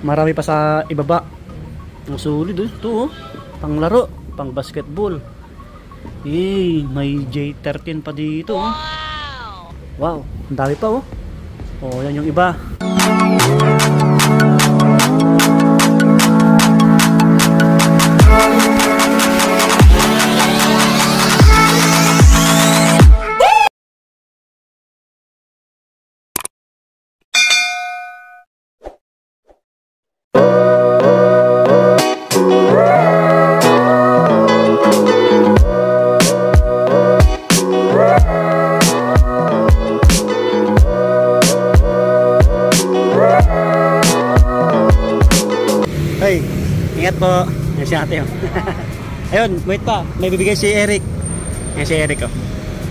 Marami pa sa ibaba. Ang solid ito oh. Pang laro, pang basketball. May J13 pa dito oh. Wow, ang dami pa oh. Oh, yan yung iba. Hey, ingat po. Yan si ate oh. Ayun, wait pa. May bibigay si Eric. Yan si Eric oh.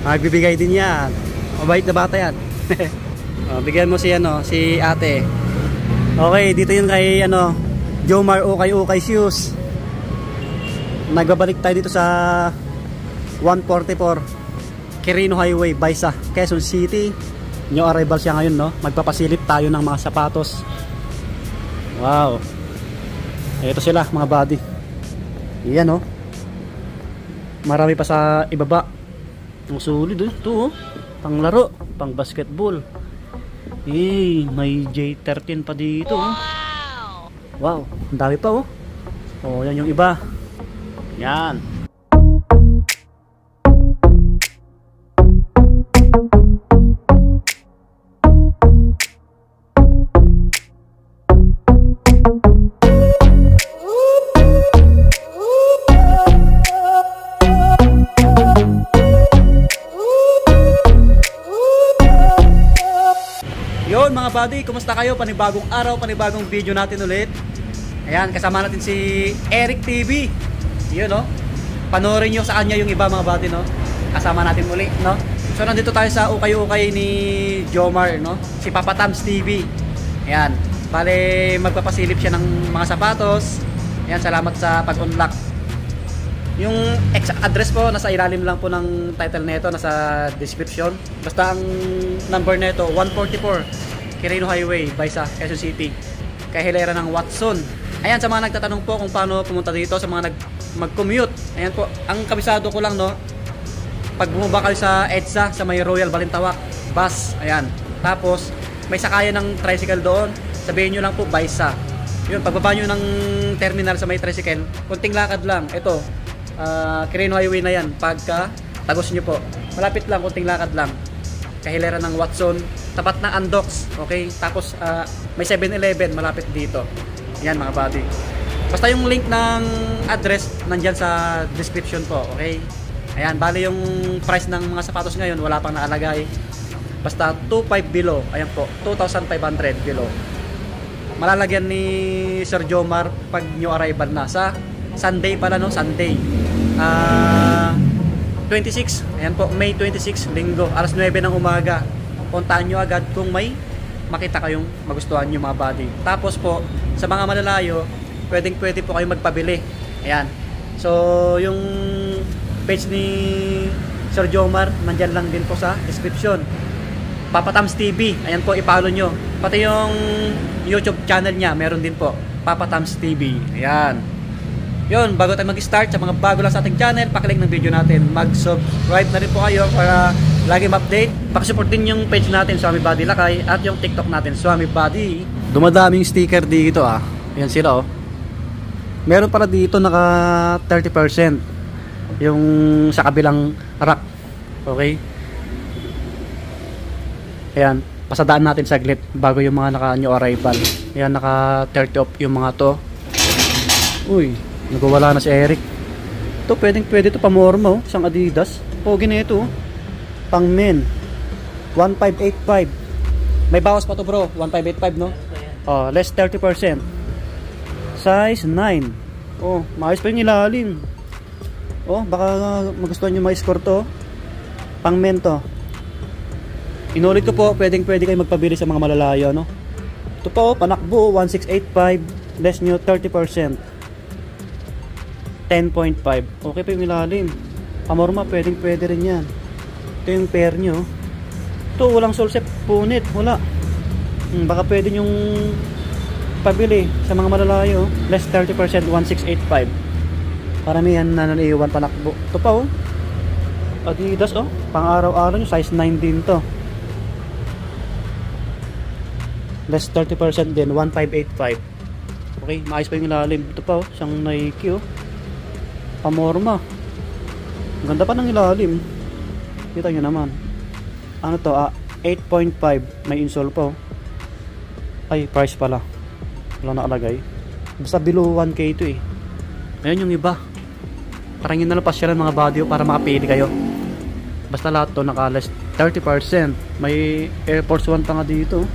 Magbibigay din yan. Mabait na bata yan. Bigyan mo si si ate. Okay, dito yun kay Jomar Ukay Shoes. Nagbabalik tayo dito sa 144 Quirino Highway, Baisa, Quezon City. New arrival siya ngayon no. Magpapasilip tayo ng mga sapatos. Wow. Ito sila mga buddy. Yan oh. Marami pa sa ibaba. Ang solid ito oh. Pang laro, pang basketball. May J13 pa dito oh. Wow, ang dami pa oh. Oh, yan yung iba. Yan. Yun mga buddy, kumusta kayo? Panibagong araw, panibagong video natin ulit. Ayan, kasama natin si Eric TV. Yun no. Panoorin nyo sa kanya yung iba mga buddy no. Kasama natin uli no. So nandito tayo sa ukay-ukay ni Jomar no. Si Papa Tams TV. Ayan, bale magpapasilip siya ng mga sapatos. Ayan, salamat sa pag-unlock. Yung exact address po nasa ilalim lang po ng title nito, nasa description. Basta ang number nito 144 Quirino Highway, Baisa, Quezon City. Kay hilera ng Watson. Ayan, sa mga nagtatanong po kung paano pumunta dito, sa mga mag-commute. Ayan po, ang kabisado ko lang no. Pag bumaba kayo sa EDSA sa may Royal Balintawak bus, ayan. Tapos may sakayan ng tricycle doon. Sabihin nyo lang po Baisa. Yun, pagbaba nyo ng terminal sa may tricycle, kunting lakad lang. Ito Quirino Highway na yan. Pagka tagos nyo po, malapit lang, kunting lakad lang. Kahilera ng Watson, tapat na Andox. Okay, tapos may 7-Eleven malapit dito. Yan mga buddy. Basta yung link ng address nandyan sa description po. Okay, ayan, bali yung price ng mga sapatos ngayon wala pang nakalagay. Basta 2.5 below. Ayan po, 2,500 below. Malalagyan ni Sir Jomar pag new arrival na sa Sunday pala no, Sunday 26, ayan po, May 26, linggo, alas 9 ng umaga. Puntahan nyo agad kung may makita kayong magustuhan nyo mga buddy. Tapos po, sa mga malalayo, pwede po kayo magpabili. Ayan, so yung page ni Sir Jomar nandyan lang din po sa description. Papa Tams TV, ayan po, i-follow nyo. Pati yung YouTube channel niya, meron din po, Papa Tams TV. Ayan. Yun, bago tayo mag-start, sa mga bago lang sa ating channel, pakilike ng video natin, mag-subscribe na rin po kayo para lagi ma-update. Pakisupport din yung page natin, Swami Body Lakay, at yung TikTok natin, Swami Body. Dumadaming sticker dito ah. Yan sila oh. Meron para dito naka 30% yung sa kabilang rack. Okay? Ayan, pasadaan natin saglit bago yung mga naka new arrival. Ayan, naka 30 off yung mga to. Uy, nagwawala na si Eric. Ito, pwede ito pamorma oh. Isang Adidas. Pogi na ito oh. Pang men 1585. May bawas pa to bro, 1585 no? Oh, less 30%. Size 9. Oh, maayos pa yung ilalim. Oh, baka magustuhan nyo ma-score to. Pang men to. Inulit ko po, pwede kayo magpabili sa mga malalayo no? Ito po, panakbo 1685. Less nyo 30%. 10.5. Okay pa yung ilalim. Pamorma, pwede rin yan. Ito yung pair nyo. Ito, walang solsep punit. Wala. Baka pwede yung pabili sa mga malalayo. Less 30%, 1685. Karamihan na naiiwan panakbo. Ito pa oh. Adidas oh. Pang araw-araw nyo. Size 9 din to. Less 30% din. 1585. Okay. Maayos pa yung ilalim. Ito pa oh. Isang Nike oh. Pamorma. Ganda pa ng ilalim. Kita nyo naman. Ano to? 8.5. May insole pa oh. Ay, price pala. Wala nakalagay. Basta below 1K ito eh. Ayan yung iba. Parang yun na lang pasya ng mga body para makapili kayo. Basta lahat to naka-less 30%. May Air Force 1 pa nga dito.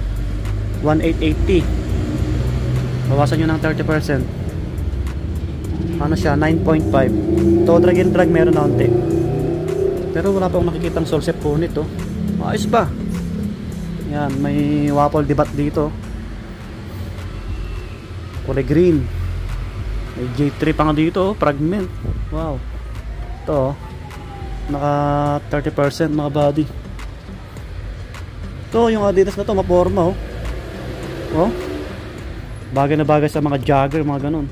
1880. Bawasan nyo ng 30%. Ano siya? 9.5. To drag and drag meron na unti. Pero wala pa akong nakikitang sole set po nito. Ayos ba? Yan, may waffle debat dito. Kulay green. May J3 pa nga dito, fragment. Wow. Ito, naka 30% mga body. Ito, yung Adidas na to, maporma oh. Oh. Bagay na bagay sa mga jogger, mga ganun.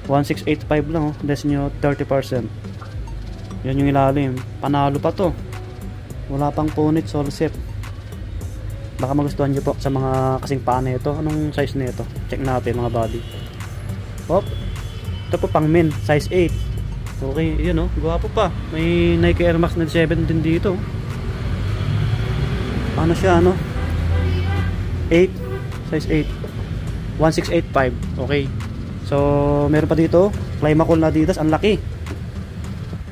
1685 lang oh, less nyo 30%. Yan yung ilalim. Panalo pa to. Wala pang punit, sole set. Baka magustuhan nyo po sa mga kasing paa nito. Anong size nito? Check natin mga body. Hop. Ito po pang men, size 8. Okay, yun oh, gwapo pa. May Nike Air Max 97 din dito. Ano siya, ano? 8, size 8. 1685. Okay. So, meron pa dito, Climacool na Adidas, ang laki.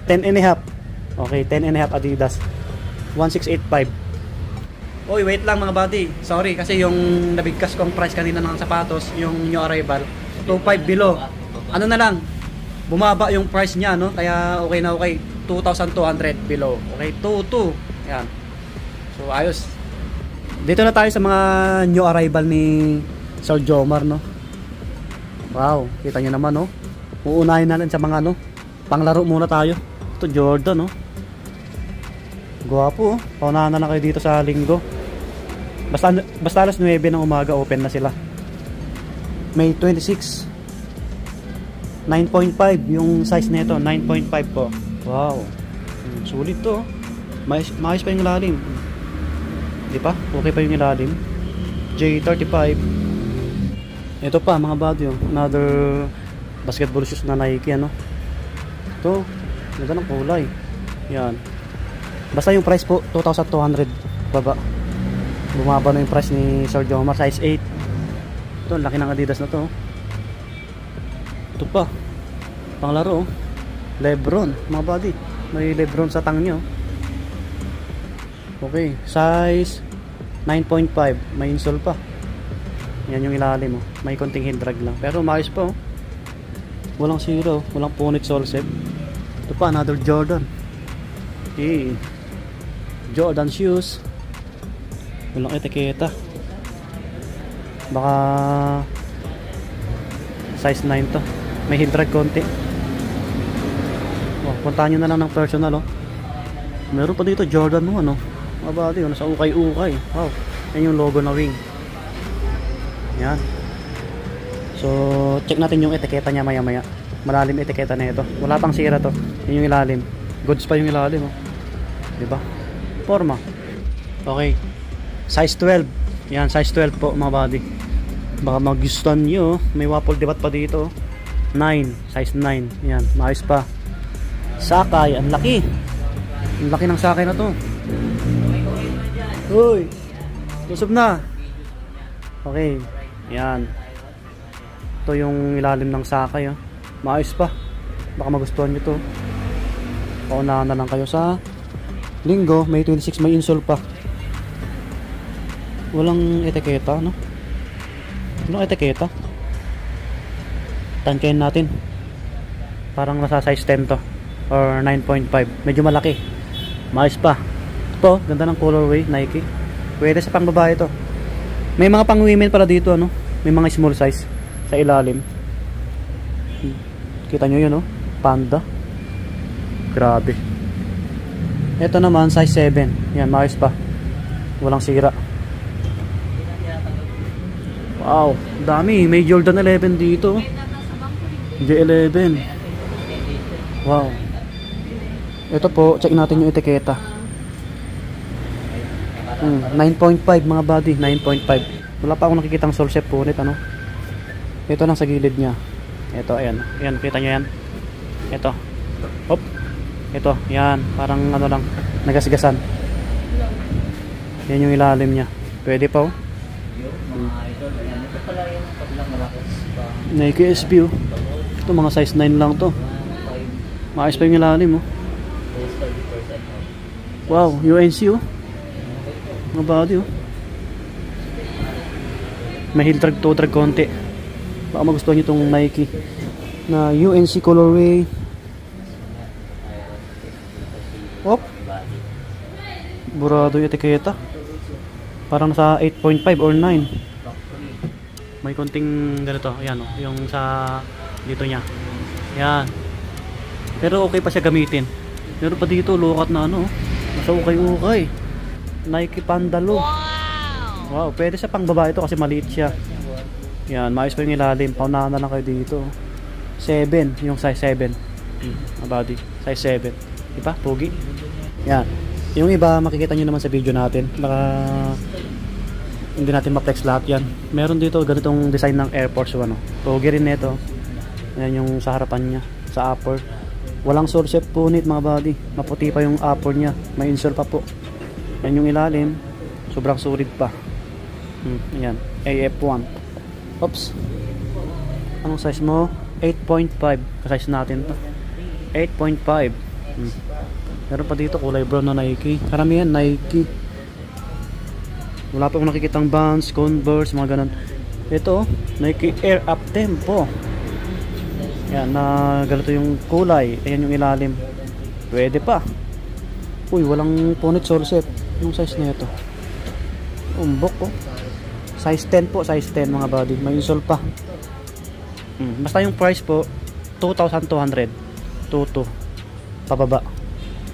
10.5. Okay, 10.5 Adidas. 1685. Oy, wait lang mga buddy. Sorry kasi yung nabigkas kong price kanina ng sapatos, yung new arrival, 2.5 below. Ano na lang, bumaba yung price niya, no? Kaya okay na okay, 2,200 below. Okay, 2.2. Yan. So ayos. Dito na tayo sa mga new arrival ni Sir Jomar, no? Wow, kita niyo naman, no? Uunahin natin sa mga ano, panglaro muna tayo. Ito Jordan, no? Gwapo, oh. Paunahan na kayo dito sa linggo. Basta alas 9 ng umaga open na sila. May 26. 9.5 yung size nito, 9.5 po. Wow. Sulit to. Maayos pa yung ilalim. Di pa? Okay pa yung ilalim. J35. Ito pa mga body, oh. Another basketball shoes na Nike, ano. Ito, ganda ng kulay. Yan. Basta yung price po 2,200 baba. Bumaba na yung price ni Sir Jomar, size 8. Ito, laki ng Adidas na to. Ito pa, panglaro, Lebron, mga body. May Lebron sa tang nyo. Okay, size 9.5. May insole pa. Yan yung ilalim, oh. May konting hand drag lang, pero maayos pa, oh. Walang zero, walang punit sole set. Ito pa, another Jordan. Okay, Jordan shoes. Walang etiketa. Baka size 9 to. May hand drag konti. Oh, puntahan nyo na lang ng personal, oh. Meron pa dito Jordan mo, ano. Mga body, oh, nasa ukay-ukay. Wow, yan yung logo na wing. Yan. So, check natin yung etiketa niya maya-maya. Malalim etiketa na ito. Wala pang sira to. Yan yung ilalim. Goods pa yung ilalim, oh. Diba? Forma. Okay. Size 12. Yan, size 12 po mga body. Baka magustuhan nyo. May waffle debat pa dito. 9. Size 9. Yan, maayos pa. Sakay. Ang laki. Ang laki ng sakay na to. Uy. Lusog na. Okay. Yan. Ito yung ilalim ng sakay, oh. Maayos pa. Baka magustuhan nyo to. Paunahan na lang kayo sa linggo. May 26. May insole pa. Walang etiketa, no? Walang etiketa. Tangkayin natin. Parang nasa size 10 to. Or 9.5. Medyo malaki. Maayos pa. Ito, ganda ng colorway, Nike. Pwede sa pang babae to. May mga pang women pala dito, ano? May mga small size sa ilalim. Kita nyo yun, no? Panda. Grabe. Ito naman, size 7. Yan, maayos pa. Walang sira. Wow, Dami, may Jordan 11 dito. J11. Wow. Ito po, check natin yung etiketa. 9.5 mga buddy, 9.5. Wala pa akong nakikitang sole shape punit, ano. Ito lang sa gilid niya. Ito, ayan. Ayan, kita nyo yan. Ito. Hop. Ito, yan. Parang ano lang, nagasgasan. Yan yung ilalim niya. Pwede pa, oh. Nike SB, oh. Ito, mga size 9 lang to. Maayos pa yung ilalim, oh. Wow, UNC, oh. Mga body, oh. May heel drag to drag konti. Baka magustuhan nyo itong Nike na UNC colorway. Hop. Burado yung etiketa. Parang sa 8.5 or 9. May konting ganito. Ayan, oh, yung sa dito niya. Ayan. Pero okay pa siya gamitin. Meron pa dito lokat na ano. Nasa ukay-ukay. Nike Pandalo. Wow, pwede sa pang babae ito kasi maliit siya. Yan, maayos pa yung ilalim. Paunahan na lang kayo dito. 7, yung size 7. Body, size 7. Diba? Pogi. Yan. Yung iba, makikita nyo naman sa video natin. Baka hindi natin ma-flex lahat yan. Meron dito ganitong design ng Air Force 1. Pogi rin nito. Yan yung sa harapan niya. Sa upper. Walang sole shape punit mga body. Maputi pa yung upper niya. May insole pa po. Yan yung ilalim. Sobrang sulit pa. Yan. AF1. Oops. Anong size mo? 8.5. Ka-size natin to. 8.5. Meron pa dito kulay brown na Nike. Karamihan Nike. Wala pa akong nakikitang Vans, Converse, mga ganun. Ito, Nike Air Up Tempo. Yan, na ganito yung kulay. Ayan yung ilalim. Pwede pa. Uy, walang punit sole set. Yung size na ito. Umbok, oh. Size 10 po, size 10 mga body. May insole pa. Basta yung price po 2,200. 22 pababa.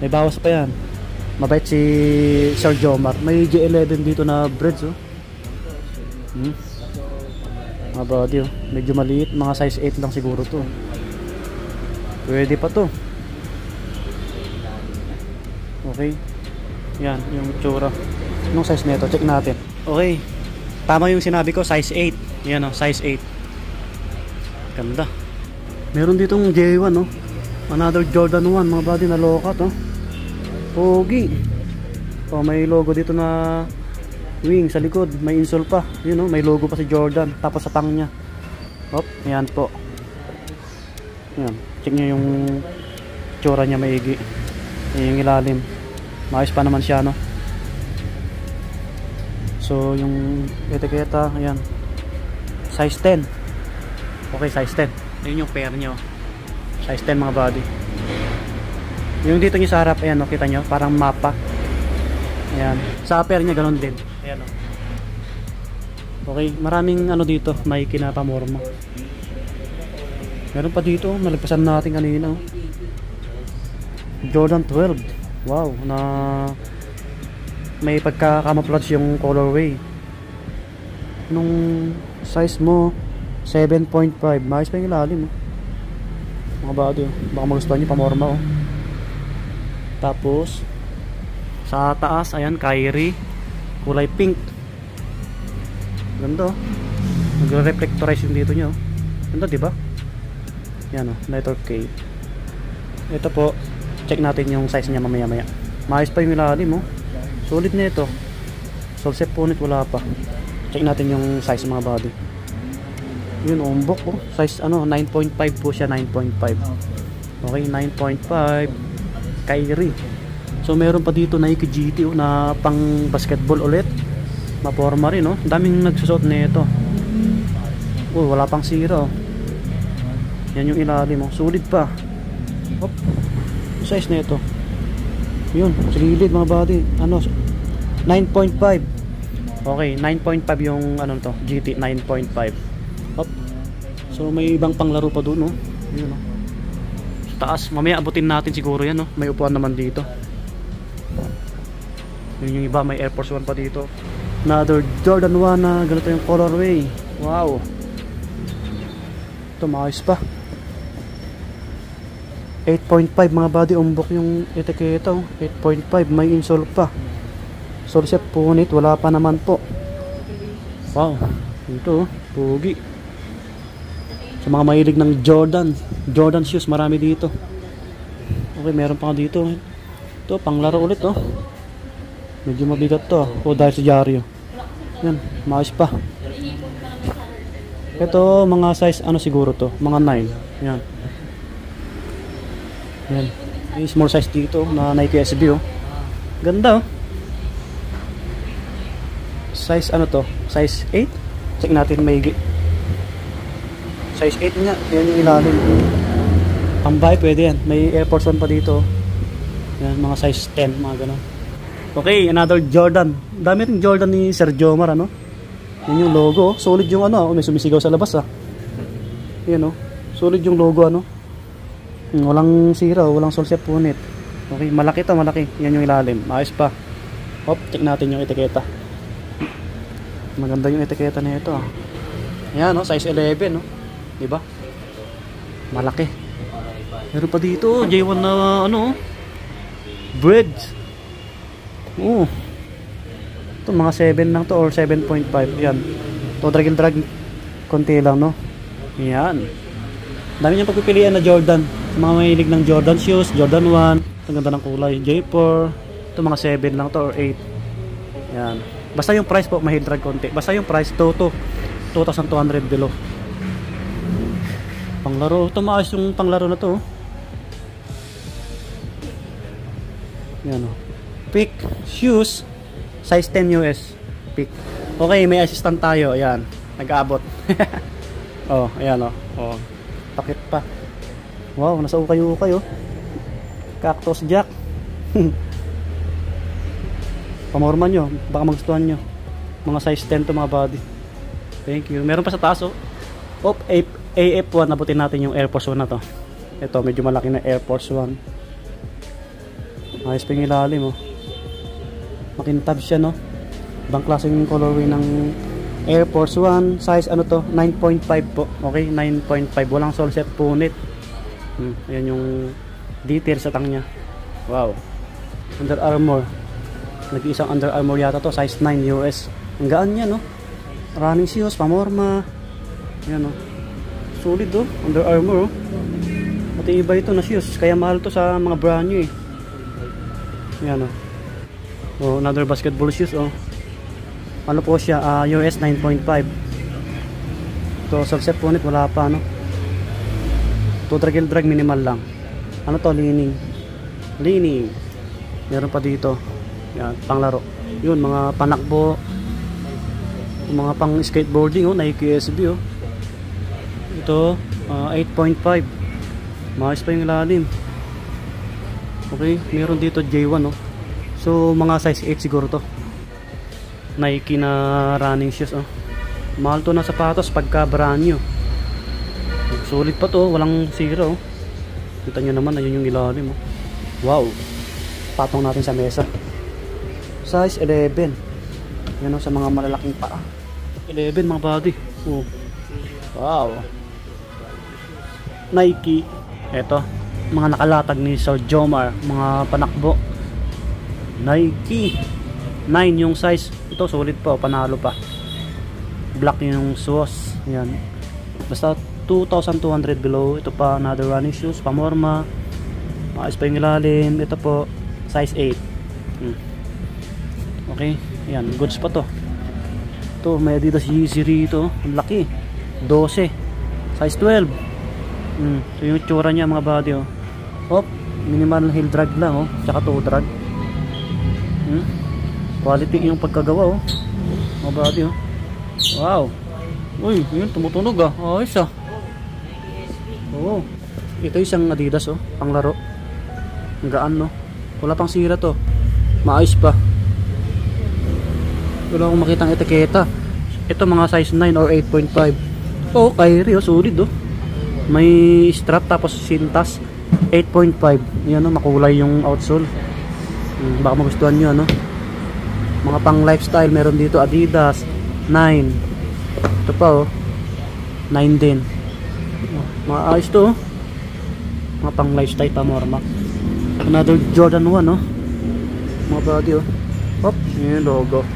May bawas pa yan. Mabait si Sir Jomar. May J11 dito na breads, oh. Mga body, oh. Medyo maliit. Mga size 8 lang siguro to. Pwede pa to. Okay. Yan, yung tsura. Anong size nito? Check natin. Okay. Tama yung sinabi ko, size 8. Yan, oh, size 8. Ganda. Meron ditong J1, oh. Another Jordan 1, mga body na lokat, oh. Pogi. Oh, may logo dito na wing sa likod. May insole pa. Yun, oh, may logo pa si Jordan. Tapos sa pang niya. Hop, yan po. Yan. Check nyo yung tsura niya maigi. Yung ilalim. Maayos pa naman siya, no. So yung etiketa, ayan. Size 10. Okay, size 10. Ayun yung pair nyo. Size 10 mga body. Yung dito nyo sa harap, ayan, oh, kita nyo, parang mapa. Ayan. Sa pair nya ganun din. Ayan, oh. Okay, maraming ano dito, Nike na pamorma. Meron pa dito, nalagpasan natin kanina, oh. Jordan 12. Wow, na may pagka-camouflage yung colorway. Nung size mo 7.5. Maayos pa yung ilalim, oh. Mga body, oh. Baka magustuhan nyo pamorma, oh. Tapos sa taas, ayan, Kyrie. Kulay pink. Ganda, oh. Nagre-reflectorize yung dito nyo, oh. Ganda, diba? Yan, oh, letter K. Ito po, check natin yung size niya mamaya-maya. Maayos pa yung ilalim, oh. Solid na ito. Sole shape punit wala pa. Check natin yung size mga body. Yun, umbok, oh. Size ano, 9.5 po siya, 9.5. Okay, 9.5. Kyrie. So meron pa dito Nike GT, oh, na pang basketball ulit. Maporma rin, oh. Daming nagsusot nito. Oh, wala pang sira, oh. Yan yung ilalim, oh. Solid pa. Hop. Size nito. Yun, sa gilid mga body. Ano, 9.5. Okay, 9.5 yung ano to, GT 9.5. Hop. So may ibang panglaro pa doon, no. Yun, no. Sa taas, mamaya abutin natin siguro yan, no. May upuan naman dito. Yun yung iba, may Air Force 1 pa dito. Another Jordan 1 na ganito yung colorway. Wow. Ito maayos pa. 8.5 mga buddy, umbok yung etiketa. 8.5, may insole pa. Sole set punit, wala pa naman po. Wow, ito pugi. Sa mga mahilig ng Jordan shoes, marami dito. Okay, meron pa dito. Ito, panglaro ulit oh. Medyo mabigat to o dahil sa dyaryo. Yan, maayos pa. Ito, mga size ano siguro to, mga 9. Yan. Yan. May small size dito na Nike SB oh. Ganda oh. Size ano to? Size 8? Check natin maigi. Size 8 nga. Yan yung ilalim. Pambahay pwede yan. May Air Force 1 pa dito. Yan, mga size 10, mga ganun. Okay, another Jordan. Dami rin Jordan ni Sir Jomar, ano? Yan yung logo. Solid yung ano. May sumisigaw sa labas ah. Yan oh. Solid yung logo ano. Walang sira, walang sole set punit. Okay, malaki to, malaki. Yan yung ilalim. Ayos pa. Hop, check natin yung etiketa. Maganda yung etiketa na ito. Ayan, no, size 11, no. 'Di ba? Malaki. Meron pa dito, J1 na ano, bread. Oh. Ito mga 7 lang to or 7.5. Yan. To drag konti lang, no. Yan. Dami niyang pagpipilian na Jordan. Mga mahilig ng Jordan shoes, Jordan 1. Ang ganda ng kulay, J4. Ito mga 7 lang to or 8. Yan. Basta yung price po mahil drag konti. Basta yung price to 2,200 below. Panglaro, ito maayos yung panglaro na to. Yan o. Pick shoes size 10 US. Pick. Okay, may assistant tayo. Ayan, nag-aabot. Oh, ayan o. Oh. Takip pa. Wow, nasa ukay-ukay oh. Cactus Jack. Pamorma nyo, baka magustuhan nyo. Mga size 10 to mga body. Thank you. Meron pa sa taas oh. Op, AF1, nabutin natin yung Air Force 1 na to. Ito, medyo malaki na Air Force 1. Ayos pa yung ilalim oh. Makintab siya no. Ibang klase yung colorway ng Air Force 1. Size ano to? 9.5 po. Okay, 9.5. Walang sole set punit. Ayan yung detail sa tang nya. Wow. Under Armour. Nag-iisang Under Armour yata to. Size 9 US. Ang gaan niya no. Running shoes, pamorma. Ayan no. Solid oh. Under Armour oh. Pati iba ito na shoes. Kaya mahal to sa mga brand new eh. Ayan oh. Oh, another basketball shoes oh. Ano po siya? US 9.5. To sole set punit wala pa no. To drag minimal lang. Ano to? Leaning. Meron pa dito. Yan, panglaro. Yun, mga panakbo. Mga pang skateboarding oh, Nike SB oh. Ito, 8.5. Maayos pa yung ilalim. Okay, meron dito J1 oh. So, mga size 8 siguro to. Nike na running shoes oh. Mahal to na sapatos pagka brand new. Solid pa to, walang sira oh. Kita nyo naman, ayun yung ilalim oh. Wow. Patong natin sa mesa. Size 11. Yan oh, sa mga malalaking paa. 11 mga body. Oh. Wow. Nike. Eto, mga nakalatag ni Sir Jomar, mga panakbo. Nike. 9 yung size. Ito solid pa, panalo pa. Black yung sauce. Yan. Basta 2,200 below. Ito pa another running shoes, pamorma. Maayos pa yung ilalim. Ito po size 8. Okay, yan, goods pa to. Ito may Adidas Yeezy rito. Ang laki, 12. Size 12. So yung itsura nya mga body oh. Hop, minimal heel drag lang oh. Tsaka toe drag. Quality yung pagkagawa oh. Mga body oh. Wow. Uy, yun tumutunog ah. Ayos ah. Oo. Ito isang Adidas oh, panglaro. Ang gaan no. Wala pang sira to. Maayos pa. Wala akong makitang etiketa. Ito mga size 9 or 8.5. Oh, Kyrie oh, solid oh. May strap tapos sintas. 8.5. Yan oh, makulay yung outsole. Baka magustuhan nyo ano. Mga pang lifestyle meron dito Adidas 9. Ito pa oh. 9 din. Mga ayos to, oh. Mga pang lifestyle pa Mormax. Another Jordan 1, no? Mga body, oh. Hop, yun yung logo.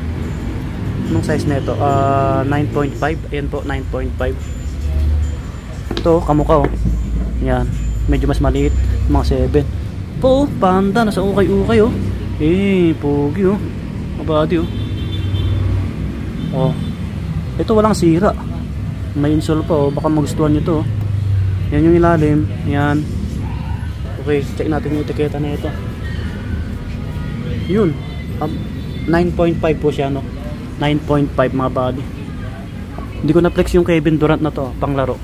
Anong size na ito? 9.5. Ayan po, 9.5. Ito, kamukha, oh. Yan, medyo mas maliit. Mga 7. Po, panda, nasa ukay-ukay, oh. Pogi, oh. Mga body, oh. Oh, ito walang sira. May insole pa, oh. Baka magustuhan nyo to, oh. Yan yung ilalim. Yan. Okay, check natin yung etiketa na ito. Yun, 9.5 po siya, no? 9.5 mga body. Hindi ko na flex yung Kevin Durant na to, panglaro.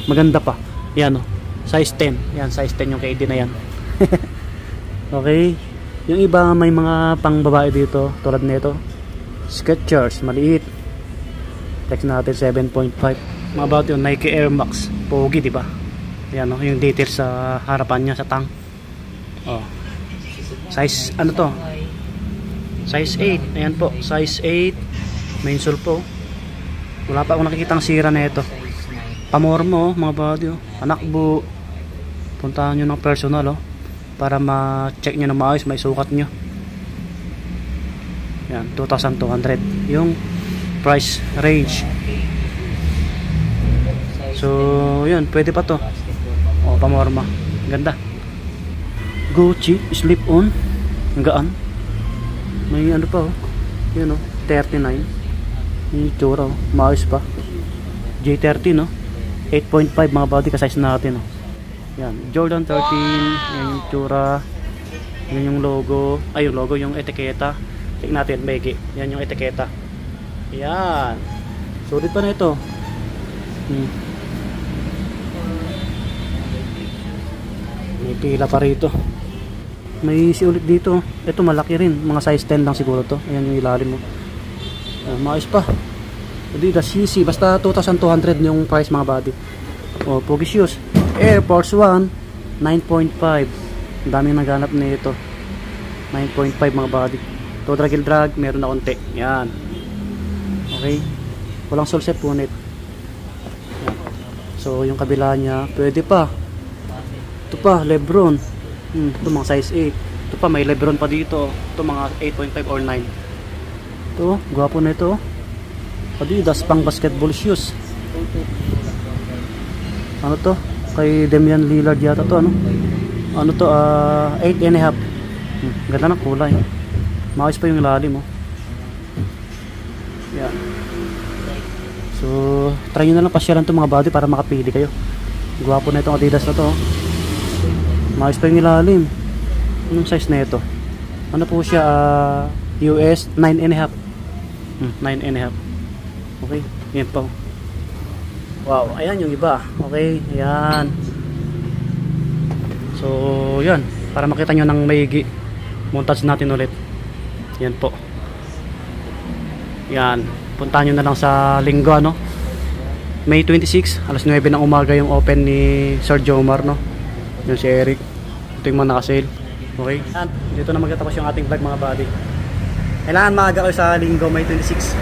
Maganda pa. Yan, no? Size 10. Yan, size 10 yung KD na yan. Okay. Yung iba may mga pang babae dito, tulad nito. Skechers, maliit. Flex natin 7.5. Mga body yung Nike Air Max. Pogi, di ba? Yan, no? Yung details sa harapan niya, sa tang. Oh. Size, ano to? Size 8. Ayan po, size 8. May insole po. Wala pa akong nakikitang sira na ito. Pamormo, mga body, oh. Anakbo. Puntahan nyo ng personal, oh. Para ma-check nyo na maayos, may sukat nyo. Yan, 2,200 yung price range. So, yun, pwede pa to. O, pamorma. Ganda. Gucci, slip on. Ang gaan. May ano pa, oh. Yun, oh, 39. Yung itsura, oh. Maayos pa. J30, no? 8.5 mga body ka-size natin, oh. Yan, Jordan 13. Yan yung itsura. Yan yung logo. Ay, yung logo, yung etiketa. Check natin, Megi. Yan yung etiketa. Yan. Sulit pa na ito. May pila pa rito. May isi ulit dito. Ito malaki rin. Mga size 10 lang siguro to. Ayan yung ilalim mo. Maayos pa. Adidas CC. Basta 2,200 yung price mga body. O, pogi shoes. Air Force 1. 9.5. Ang daming naghanap nito. 9.5 mga body. To drag. Meron na konti. Yan. Okay. Walang sole set punit. So, yung kabila niya. Pwede pa. Ito pa, Lebron. Ito mga size 8. Ito pa, may Lebron pa dito. Ito mga 8.5 or 9. Ito, gwapo na ito. Adidas, pang basketball shoes. Ano to? Kay Damian Lillard yata to, ano? Ano to? 8.5. Ganda ng kulay. Maayos pa yung ilalim, oh. Yan. So, try nyo na lang pasyalan to mga body para makapili kayo. Gwapo na itong Adidas na to, oh. Maayos pa yung ilalim. Anong size na ito? Ano po siya? US 9.5. 9.5. Okay, yan po. Wow, ayan yung iba. Okay, ayan. So, yan. Para makita nyo ng maigi, montage natin ulit. Yan po. Yan. Puntahan nyo na lang sa linggo, no? May 26, alas 9 ng umaga yung open ni Sir Jomar, no? Yung si Eric. Ito yung mga naka-sale. Okay? At dito na magtatapos yung ating vlog mga buddy. Kailangan maaga kayo sa linggo, May 26.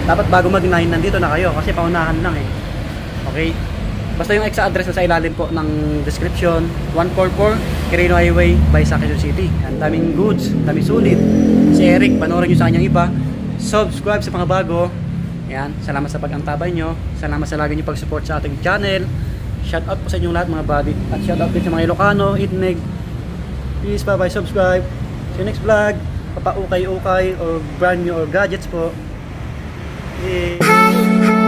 Dapat bago mag-9 nandito na kayo kasi paunahan lang eh. Okay? Basta yung exact address na sa ilalim po ng description. 144 Quirino Highway by Quezon City. Ang daming goods, daming sulit. Si Eric, panoorin nyo sa kanyang iba. Subscribe sa mga bago. Ayan, salamat sa pag-antabay nyo. Salamat sa lagi nyo pag-support sa ating channel. Shout out po sa inyong lahat mga buddy. At shout out din sa mga Ilocano, Itnig. Please bye-bye, subscribe. See you next vlog. Papa-ukay-ukay or brand new or gadgets po. Yeah.